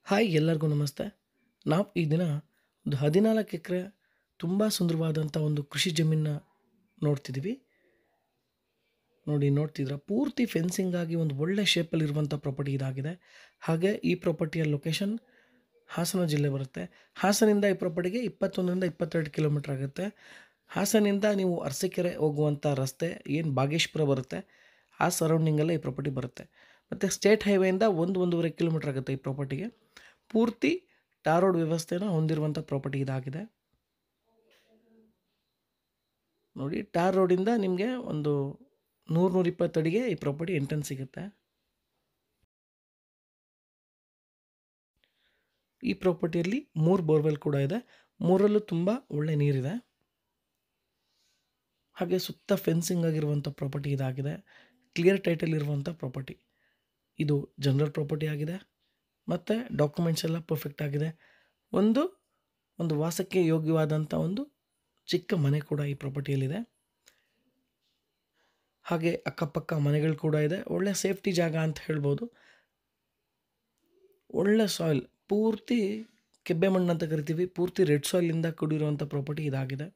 Hi ಎಲ್ಲರಿಗೂ ನಮಸ್ತೆ. ನಾವು ಈ ದಿನ ಒಂದು 14 ಎಕರೆ ತುಂಬ ಸುಂದರವಾದಂಥ ಒಂದು ಕೃಷಿ ಜಮೀನನ್ನ ನೋಡ್ತಿದ್ದೀವಿ. ನೋಡ್ತಿದ್ದೀರಾ ಪೂರ್ತಿ ಫೆನ್ಸಿಂಗ್ ಆಗಿ ಒಂದು ಒಳ್ಳೆ ಶೇಪಲ್ಲಿರುವಂಥ ಪ್ರಾಪರ್ಟಿ ಇದಾಗಿದೆ. ಹಾಗೆ ಈ ಪ್ರಾಪರ್ಟಿಯ ಲೊಕೇಶನ್ ಹಾಸನ ಜಿಲ್ಲೆ ಬರುತ್ತೆ. ಹಾಸನಿಂದ ಈ ಪ್ರಾಪರ್ಟಿಗೆ 21ರಿಂದ 22 ಕಿಲೋಮೀಟರ್ ಆಗುತ್ತೆ. ಹಾಸನಿಂದ ನೀವು ಅರಸೀಕೆರೆ ಹೋಗುವಂಥ ರಸ್ತೆ ಏನು ಬಾಗೇಶ್ಪುರ ಬರುತ್ತೆ, ಆ ಸರೌಂಡಿಂಗಲ್ಲೇ ಈ ಪ್ರಾಪರ್ಟಿ ಬರುತ್ತೆ. ಮತ್ತು ಸ್ಟೇಟ್ ಹೈವೇಯಿಂದ 1-1.5 ಕಿಲೋಮೀಟರ್ ಆಗುತ್ತೆ ಈ ಪ್ರಾಪರ್ಟಿಗೆ. ಪೂರ್ತಿ ಟಾರ್ ರೋಡ್ ವ್ಯವಸ್ಥೆನ ಹೊಂದಿರುವಂಥ ಪ್ರಾಪರ್ಟಿ ಇದಾಗಿದೆ. ನೋಡಿ, ಟಾರ್ ರೋಡಿಂದ ನಿಮಗೆ ಒಂದು 100-120 ಅಡಿಗೆ ಈ ಪ್ರಾಪರ್ಟಿ ಎಂಟ್ರೆನ್ಸ್ ಸಿಗುತ್ತೆ. ಈ ಪ್ರಾಪರ್ಟಿಯಲ್ಲಿ 3 ಬೋರ್ವೆಲ್ ಕೂಡ ಇದೆ. 3ರಲ್ಲೂ ತುಂಬ ಒಳ್ಳೆ ನೀರಿದೆ. ಹಾಗೆ ಸುತ್ತ ಫೆನ್ಸಿಂಗ್ ಆಗಿರುವಂಥ ಪ್ರಾಪರ್ಟಿ ಇದಾಗಿದೆ. ಕ್ಲಿಯರ್ ಟೈಟಲ್ ಇರುವಂಥ ಪ್ರಾಪರ್ಟಿ. ಇದು ಜನರಲ್ ಪ್ರಾಪರ್ಟಿ ಆಗಿದೆ ಮತ್ತು ಡಾಕ್ಯುಮೆಂಟ್ಸ್ ಎಲ್ಲ ಪರ್ಫೆಕ್ಟ್ ಆಗಿದೆ. ಒಂದು ವಾಸಕ್ಕೆ ಯೋಗ್ಯವಾದಂಥ ಒಂದು ಚಿಕ್ಕ ಮನೆ ಕೂಡ ಈ ಪ್ರಾಪರ್ಟಿಯಲ್ಲಿದೆ. ಹಾಗೆ ಅಕ್ಕಪಕ್ಕ ಮನೆಗಳು ಕೂಡ ಇದೆ. ಒಳ್ಳೆ ಸೇಫ್ಟಿ ಜಾಗ ಅಂತ ಹೇಳ್ಬೋದು. ಒಳ್ಳೆ ಸಾಯಿಲ್, ಪೂರ್ತಿ ಕೆಬ್ಬೆ ಮಣ್ಣು ಅಂತ ಕರಿತೀವಿ. ಪೂರ್ತಿ ರೆಡ್ ಸಾಯಿಲಿಂದ ಕೂಡಿರುವಂಥ ಪ್ರಾಪರ್ಟಿ ಇದಾಗಿದೆ.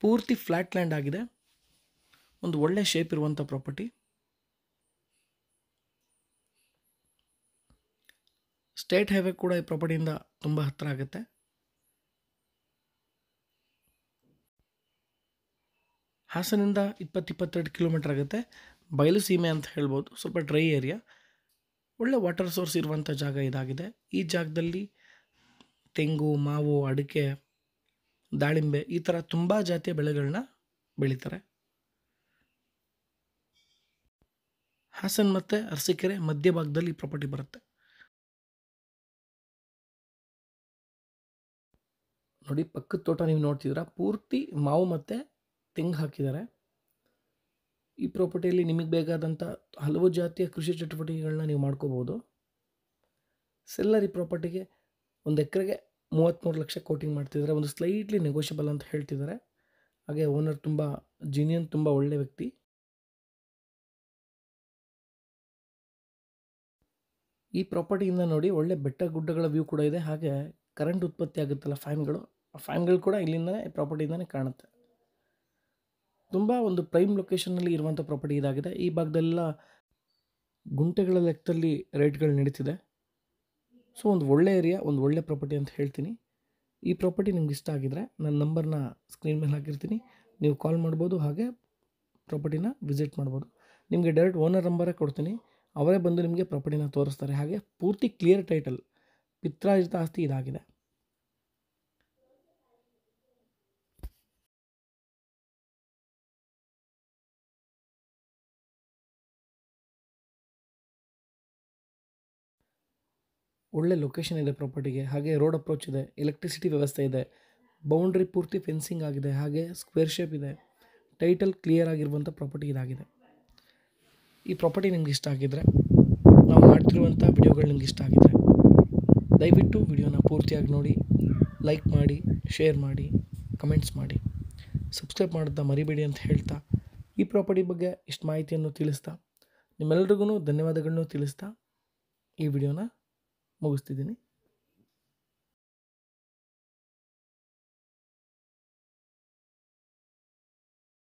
ಪೂರ್ತಿ ಫ್ಲ್ಯಾಟ್ ಲ್ಯಾಂಡ್ ಆಗಿದೆ. ಒಂದು ಒಳ್ಳೆ ಶೇಪ್ ಇರುವಂಥ ಪ್ರಾಪರ್ಟಿ. ಸ್ಟೇಟ್ ಹೈವೇ ಕೂಡ ಈ ಪ್ರಾಪರ್ಟಿಯಿಂದ ತುಂಬ ಹತ್ತಿರ ಆಗುತ್ತೆ. ಹಾಸನಿಂದ 20-22 ಕಿಲೋಮೀಟರ್ ಆಗುತ್ತೆ. ಬಯಲು ಸೀಮೆ ಅಂತ ಹೇಳ್ಬೋದು. ಸ್ವಲ್ಪ ಡ್ರೈ ಏರಿಯಾ, ಒಳ್ಳೆ ವಾಟರ್ ಸೋರ್ಸ್ ಇರುವಂಥ ಜಾಗ ಇದಾಗಿದೆ. ಈ ಜಾಗದಲ್ಲಿ ತೆಂಗು, ಮಾವು, ಅಡಿಕೆ, ದಾಳಿಂಬೆ ಈ ಥರ ತುಂಬ ಜಾತಿಯ ಬೆಳೆಗಳನ್ನ ಬೆಳೀತಾರೆ. ಹಾಸನ್ ಮತ್ತು ಅರಸೀಕೆರೆ ಮಧ್ಯಭಾಗದಲ್ಲಿ ಈ ಪ್ರಾಪರ್ಟಿ ಬರುತ್ತೆ. ನೋಡಿ, ಪಕ್ಕದ ತೋಟ ನೀವು ನೋಡ್ತಿದ್ದೀರಾ, ಪೂರ್ತಿ ಮಾವು ಮತ್ತು ತೆಂಗು ಹಾಕಿದ್ದಾರೆ. ಈ ಪ್ರಾಪರ್ಟಿಯಲ್ಲಿ ನಿಮಗೆ ಬೇಕಾದಂಥ ಹಲವು ಜಾತಿಯ ಕೃಷಿ ಚಟುವಟಿಕೆಗಳನ್ನ ನೀವು ಮಾಡ್ಕೋಬೋದು. ಸೆಲ್ಲರ್ ಈ ಪ್ರಾಪರ್ಟಿಗೆ 1 ಎಕರೆಗೆ 33 ಲಕ್ಷ ಕೋಟಿಂಗ್ ಮಾಡ್ತಿದ್ದಾರೆ. ಒಂದು ಸ್ಲೈಟ್ಲಿ ನೆಗೋಷಿಯಬಲ್ ಅಂತ ಹೇಳ್ತಿದ್ದಾರೆ. ಹಾಗೆ ಓನರ್ ತುಂಬ ಜೀನಿಯನ್, ತುಂಬ ಒಳ್ಳೆ ವ್ಯಕ್ತಿ. ಈ ಪ್ರಾಪರ್ಟಿಯಿಂದ ನೋಡಿ ಒಳ್ಳೆ ಬೆಟ್ಟ ಗುಡ್ಡಗಳ ವ್ಯೂ ಕೂಡ ಇದೆ. ಹಾಗೆ ಕರೆಂಟ್ ಉತ್ಪತ್ತಿ ಆಗುತ್ತಲ್ಲ, ಫ್ಯಾನ್ಗಳು ಕೂಡ ಇಲ್ಲಿಂದನೇ ಪ್ರಾಪರ್ಟಿಯಿಂದನೇ ಕಾಣುತ್ತೆ. ತುಂಬ ಒಂದು ಪ್ರೈಮ್ ಲೊಕೇಶನ್ನಲ್ಲಿ ಇರುವಂಥ ಪ್ರಾಪರ್ಟಿ ಇದಾಗಿದೆ. ಈ ಭಾಗದೆಲ್ಲ ಗುಂಟೆಗಳ ಲೆಕ್ಕದಲ್ಲಿ ರೇಟ್ಗಳು ನಡೀತಿದೆ. ಸೊ ಒಂದು ಒಳ್ಳೆ ಏರಿಯಾ, ಒಂದು ಒಳ್ಳೆ ಪ್ರಾಪರ್ಟಿ ಅಂತ ಹೇಳ್ತೀನಿ. ಈ ಪ್ರಾಪರ್ಟಿ ನಿಮ್ಗೆ ಇಷ್ಟ ಆಗಿದ್ರೆ ನನ್ನ ನಂಬರ್ನ ಸ್ಕ್ರೀನ್ ಮೇಲೆ ಹಾಕಿರ್ತೀನಿ, ನೀವು ಕಾಲ್ ಮಾಡ್ಬೋದು. ಹಾಗೆ ಪ್ರಾಪರ್ಟಿನ ವಿಸಿಟ್ ಮಾಡ್ಬೋದು. ನಿಮಗೆ ಡೈರೆಕ್ಟ್ ಓನರ್ ನಂಬರೇ ಕೊಡ್ತೀನಿ, ಅವರೇ ಬಂದು ನಿಮಗೆ ಪ್ರಾಪರ್ಟಿನ ತೋರಿಸ್ತಾರೆ. ಹಾಗೆ ಪೂರ್ತಿ ಕ್ಲಿಯರ್ ಟೈಟಲ್, ಪಿತ್ರಾರ್ಜಿತ ಆಸ್ತಿ ಇದಾಗಿದೆ. ಒಳ್ಳೆ ಲೊಕೇಶನ್ ಇದೆ ಪ್ರಾಪರ್ಟಿಗೆ. ಹಾಗೆ ರೋಡ್ ಅಪ್ರೋಚ್ ಇದೆ, ಎಲೆಕ್ಟ್ರಿಸಿಟಿ ವ್ಯವಸ್ಥೆ ಇದೆ, ಬೌಂಡ್ರಿ ಪೂರ್ತಿ ಫೆನ್ಸಿಂಗ್ ಆಗಿದೆ, ಹಾಗೆ ಸ್ಕ್ವೇರ್ ಶೇಪ್ ಇದೆ. ಟೈಟಲ್ ಕ್ಲಿಯರ್ ಆಗಿರುವಂಥ ಪ್ರಾಪರ್ಟಿ ಇದಾಗಿದೆ. ಈ ಪ್ರಾಪರ್ಟಿ ನಿಮ್ಗೆ ಇಷ್ಟ ಆಗಿದ್ದರೆ, ನಾವು ಮಾಡ್ತಿರುವಂಥ ವಿಡಿಯೋಗಳು ನಿಮ್ಗೆ ಇಷ್ಟ ಆಗಿದ್ದರೆ ದಯವಿಟ್ಟು ವಿಡಿಯೋನ ಪೂರ್ತಿಯಾಗಿ ನೋಡಿ, ಲೈಕ್ ಮಾಡಿ, ಶೇರ್ ಮಾಡಿ, ಕಮೆಂಟ್ಸ್ ಮಾಡಿ, ಸಬ್ಸ್ಕ್ರೈಬ್ ಮಾಡೋದನ್ನ ಮರಿಬೇಡಿ ಅಂತ ಹೇಳ್ತಾ, ಈ ಪ್ರಾಪರ್ಟಿ ಬಗ್ಗೆ ಇಷ್ಟು ಮಾಹಿತಿಯನ್ನು ತಿಳಿಸ್ತಾ, ನಿಮ್ಮೆಲ್ಲರಿಗೂ ಧನ್ಯವಾದಗಳನ್ನು ತಿಳಿಸ್ತಾ ಈ ವಿಡಿಯೋನ ಮುಗಿಸ್ತಿದ್ದೀನಿ.